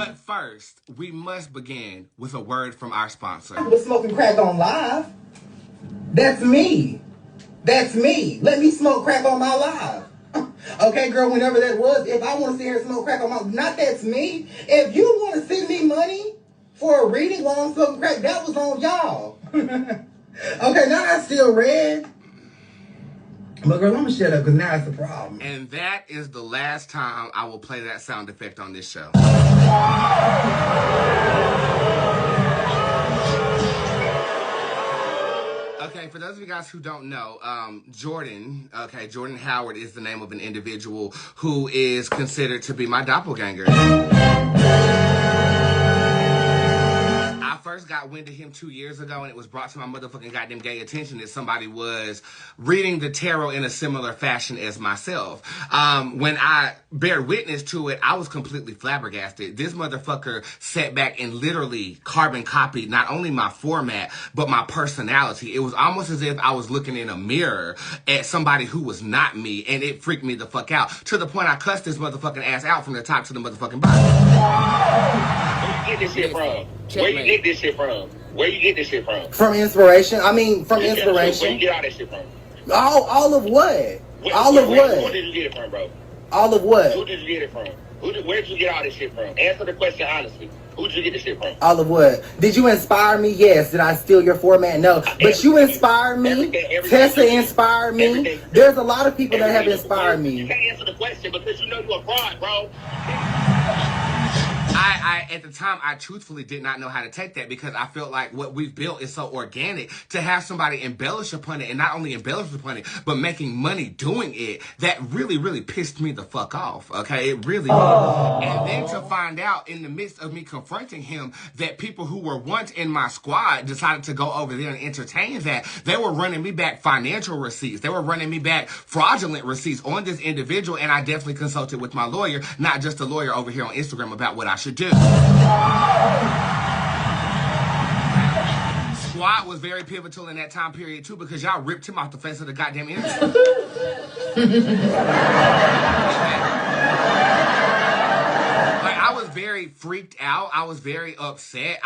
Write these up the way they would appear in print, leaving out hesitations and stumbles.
But first, we must begin with a word from our sponsor. I was smoking crack on live. That's me. That's me. Let me smoke crack on my live. Okay, girl, whenever that was, if I want to sit here and smoke crack on my, not that's me. If you want to send me money for a reading while I'm smoking crack, that was on y'all. Okay, now I still red. But girl, I'm gonna shut up because now it's a problem. And that is the last time I will play that sound effect on this show. Okay, for those of you guys who don't know, Jordan Howard is the name of an individual who is considered to be my doppelganger. I first got wind of him 2 years ago, and it was brought to my motherfucking goddamn gay attention that somebody was reading the tarot in a similar fashion as myself. When I bear witness to it, I was completely flabbergasted. This motherfucker sat back and literally carbon copied not only my format, but my personality. It was almost as if I was looking in a mirror at somebody who was not me, and it freaked me the fuck out. To the point I cussed this motherfucking ass out from the top to the motherfucking bottom. Where you get this shit from? Where you get this shit from? Where you get this shit from? From inspiration. I mean, from inspiration. Where you get all that shit from? All of what? All of what? Who did you get it from, bro? All of what? Who did you get it from? Where did you get all this shit from? Answer the question honestly. Who did you get this shit from? All of what? Did you inspire me? Yes. Did I steal your format? No. But you inspired me. Everything Tessa inspired me. There's a lot of people that have inspired me. You can't answer the question because you know you're a fraud, bro. At the time, I truthfully did not know how to take that because I felt like what we've built is so organic. To have somebody embellish upon it, and not only embellish upon it, but making money doing it, that really, really pissed me the fuck off, okay? It really did. And then to find out in the midst of me confronting him that people who were once in my squad decided to go over there and entertain that, they were running me back financial receipts. They were running me back fraudulent receipts on this individual, and I definitely consulted with my lawyer, not just a lawyer over here on Instagram, about what I should do. Squad was very pivotal in that time period too because y'all ripped him off the face of the goddamn internet. Like, I was very freaked out. I was very upset.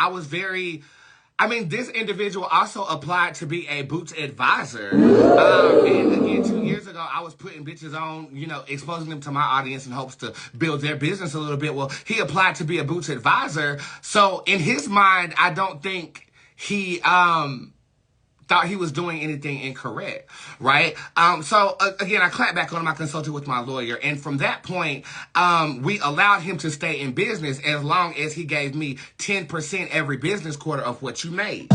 This individual also applied to be a Bootz advisor. And again, 2 years ago, I was putting bitches on, exposing them to my audience in hopes to build their business a little bit. Well, he applied to be a Bootz advisor. So in his mind, I don't think he thought he was doing anything incorrect, right? Again, I clapped back on him. I consulted with my lawyer. And from that point, we allowed him to stay in business as long as he gave me 10% every business quarter of what you made.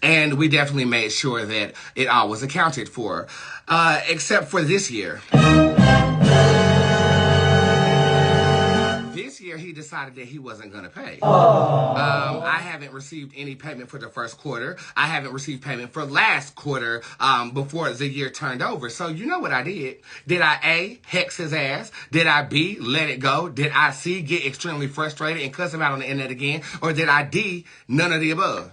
And we definitely made sure that it all was accounted for, except for this year. This year, he decided that he wasn't going to pay. I haven't received any payment for the first quarter. I haven't received payment for last quarter before the year turned over. So you know what I did? Did I A, hex his ass? Did I B, let it go? Did I C, get extremely frustrated and cuss him out on the internet again? Or did I D, none of the above?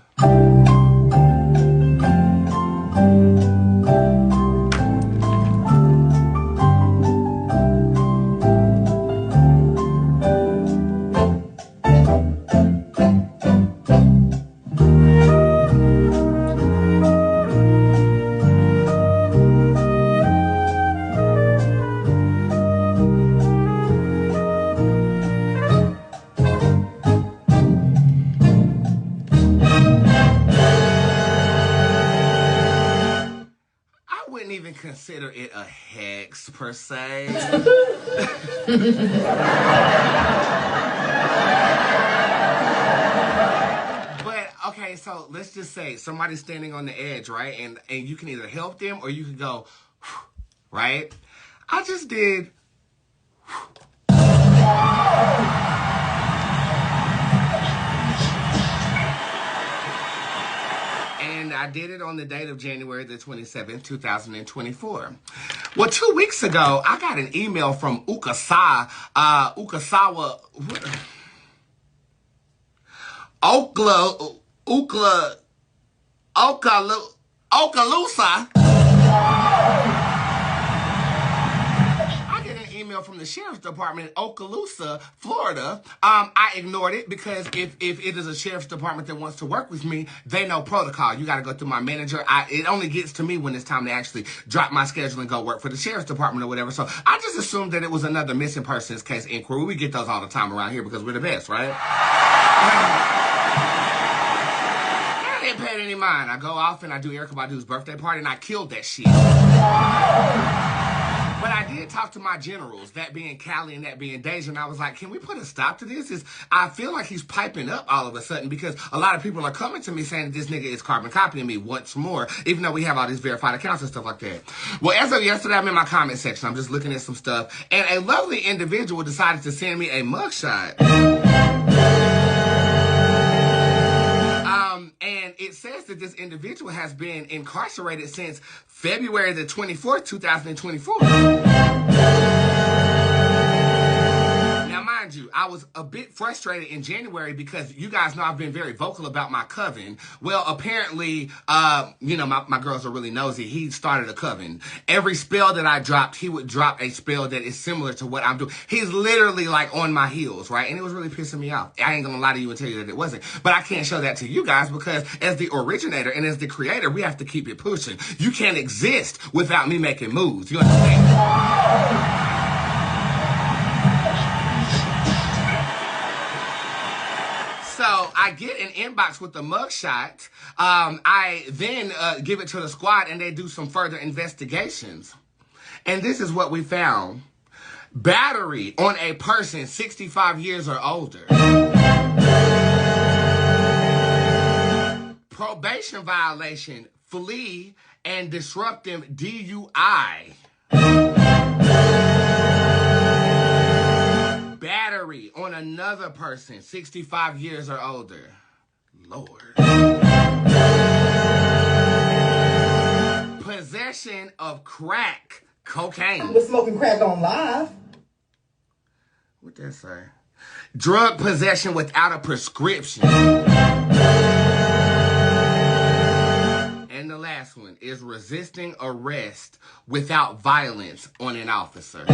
Consider it a hex per se. But okay, so let's just say somebody's standing on the edge, right? And you can either help them or you can go, right? I just did. And I did it on the date of January the 27th, 2024. Well, 2 weeks ago, I got an email from Ukasawa, Okaloosa. I get an email from the sheriff's department in Okaloosa, Florida. I ignored it because if it is a sheriff's department that wants to work with me, they know protocol. You got to go through my manager. It only gets to me when it's time to actually drop my schedule and go work for the sheriff's department or whatever. So I just assumed that it was another missing persons case inquiry. We get those all the time around here because we're the best, right? I didn't pay any mind. I go off and I do Erykah Badu's birthday party and I killed that shit. But I did talk to my generals, that being Callie and that being Deja, and I was like, can we put a stop to this? I feel like he's piping up all of a sudden because a lot of people are coming to me saying that this nigga is carbon copying me once more, even though we have all these verified accounts and stuff like that. Well, as of yesterday, I'm in my comment section. I'm just looking at some stuff, and a lovely individual decided to send me a mugshot. And it says that this individual has been incarcerated since February the 24th, 2024. Now, mind you, I was a bit frustrated in January because you guys know I've been very vocal about my coven. Well, apparently, my girls are really nosy. He started a coven. Every spell that I dropped, he would drop a spell that is similar to what I'm doing. He's literally like on my heels, right? And it was really pissing me off. I ain't gonna lie to you and tell you that it wasn't. But I can't show that to you guys because as the originator and as the creator, we have to keep it pushing. You can't exist without me making moves. You understand? So I get an inbox with the mugshot. I then give it to the squad and they do some further investigations. And this is what we found. Battery on a person 65 years or older. Probation violation, flee, and disruptive DUI. Battery on another person, 65 years or older. Lord. Possession of crack cocaine. I was smoking crack on live. What that say? Drug possession without a prescription. And the last one is resisting arrest without violence on an officer.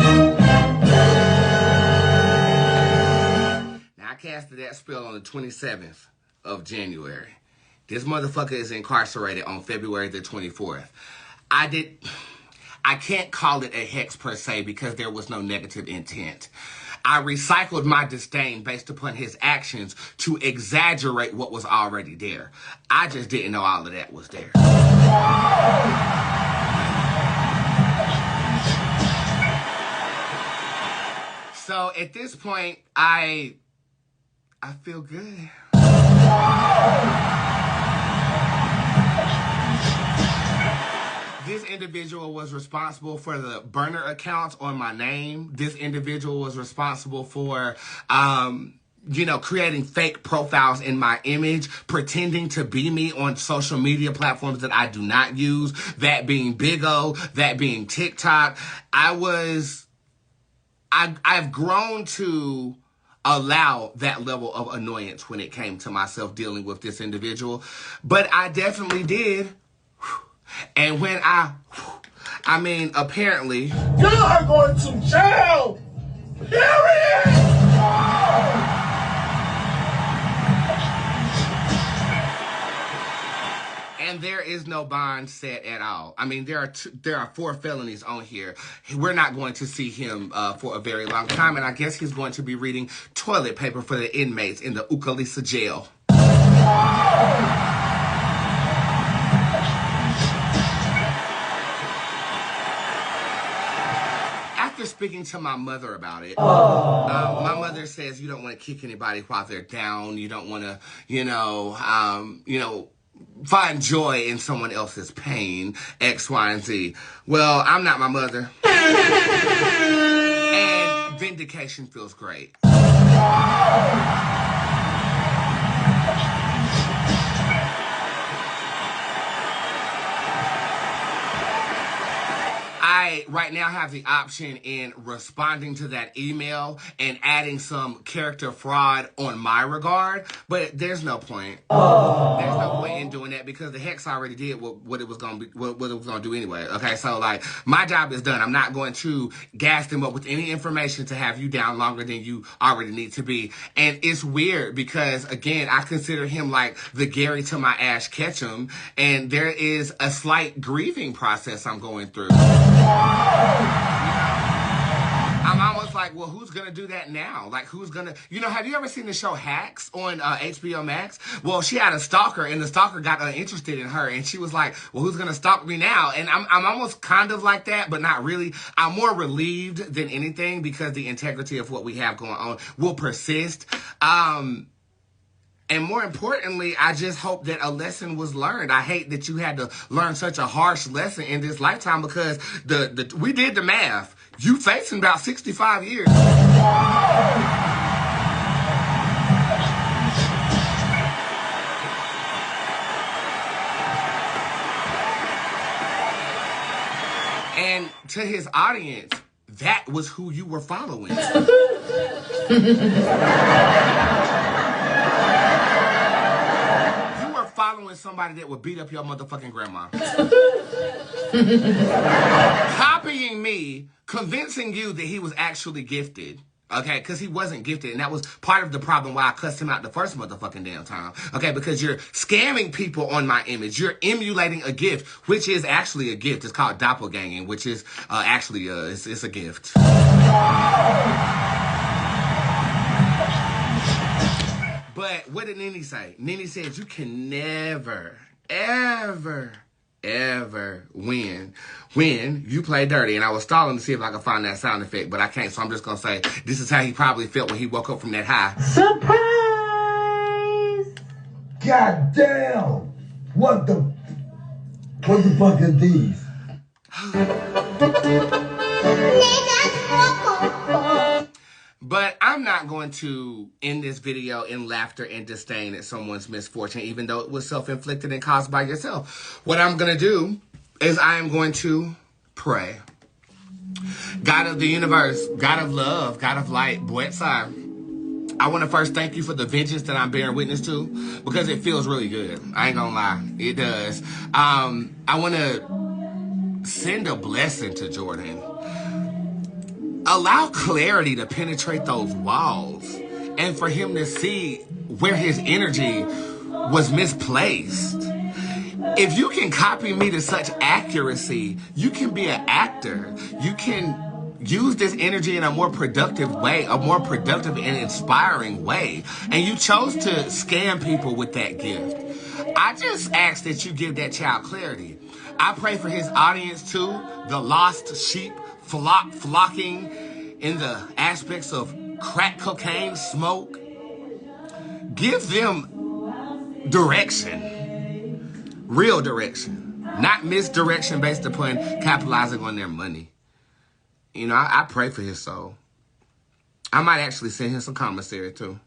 Now, I casted that spell on the 27th of January. This motherfucker is incarcerated on February the 24th. I can't call it a hex per se because there was no negative intent. I recycled my disdain based upon his actions to exaggerate what was already there. I just didn't know all of that was there. So at this point, I feel good. This individual was responsible for the burner accounts on my name. This individual was responsible for, creating fake profiles in my image, pretending to be me on social media platforms that I do not use, that being Big O, that being TikTok. I've grown to allow that level of annoyance when it came to myself dealing with this individual. But I definitely did. And when apparently... You are going to jail! Period! And there is no bond set at all. I mean, there are 4 felonies on here. We're not going to see him for a very long time, and I guess he's going to be reading toilet paper for the inmates in the Ukalisa jail. After speaking to my mother about it, my mother says you don't want to kick anybody while they're down. You don't want to, find joy in someone else's pain, X, Y, and Z. Well, I'm not my mother. And vindication feels great. right now have the option in responding to that email and adding some character fraud on my regard, but there's no point. There's no point in doing that because the Hex already did what it was gonna be, what it was gonna do anyway. Okay, so like my job is done. I'm not going to gas them up with any information to have you down longer than you already need to be. And it's weird because again, I consider him like the Gary to my Ash Ketchum, and there is a slight grieving process I'm going through. I'm almost like, well, who's going to do that now? Like, who's going to... You know, have you ever seen the show Hacks on HBO Max? Well, she had a stalker, and the stalker got interested in her, and she was like, well, who's going to stalk me now? And I'm almost kind of like that, but not really. I'm more relieved than anything because the integrity of what we have going on will persist. And more importantly, I just hope that a lesson was learned. I hate that you had to learn such a harsh lesson in this lifetime because we did the math. You facing about 65 years. And to his audience, that was who you were following. Following somebody that would beat up your motherfucking grandma. Copying me, convincing you that he was actually gifted. Okay, because he wasn't gifted, and that was part of the problem why I cussed him out the first motherfucking damn time. Okay, because you're scamming people on my image. You're emulating a gift, which is actually a gift. It's called doppelganging, which is actually it's a gift. But what did Nene say? Nene said you can never, ever, ever win when you play dirty. And I was stalling to see if I could find that sound effect, but I can't. So I'm just going to say this is how he probably felt when he woke up from that high. Surprise! God damn! What the fuck are these? But I'm not going to end this video in laughter and disdain at someone's misfortune, even though it was self-inflicted and caused by yourself. What I'm going to do is I am going to pray. God of the universe, God of love, God of light, Bootz, I want to first thank you for the vengeance that I'm bearing witness to because it feels really good. I ain't gonna lie. It does. I want to send a blessing to Jordan. Allow clarity to penetrate those walls and for him to see where his energy was misplaced. If you can copy me to such accuracy, you can be an actor. You can use this energy in a more productive way, a more productive and inspiring way. And you chose to scam people with that gift. I just ask that you give that child clarity. I pray for his audience too, the lost sheep flocking in the aspects of crack cocaine, smoke. Give them direction, real direction, not misdirection based upon capitalizing on their money. You know, I pray for his soul. I might actually send him some commissary too.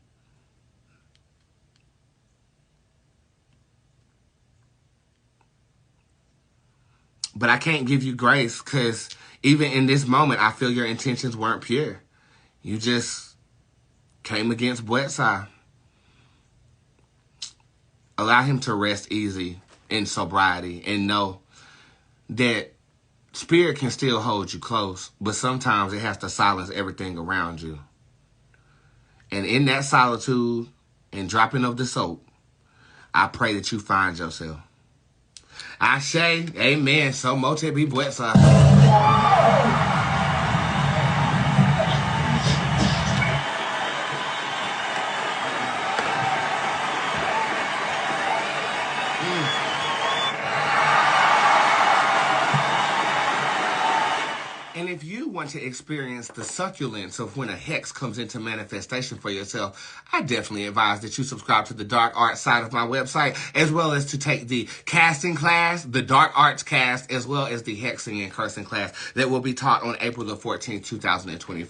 But I can't give you grace because even in this moment, I feel your intentions weren't pure. You just came against Bootz. Allow him to rest easy in sobriety and know that spirit can still hold you close, but sometimes it has to silence everything around you. And in that solitude and dropping of the soap, I pray that you find yourself. Ashe, amen. So mote be Bootz. And if you want to experience the succulence of when a hex comes into manifestation for yourself, I definitely advise that you subscribe to the dark art side of my website, as well as to take the casting class, the dark arts cast, as well as the hexing and cursing class that will be taught on April the 14th, 2024.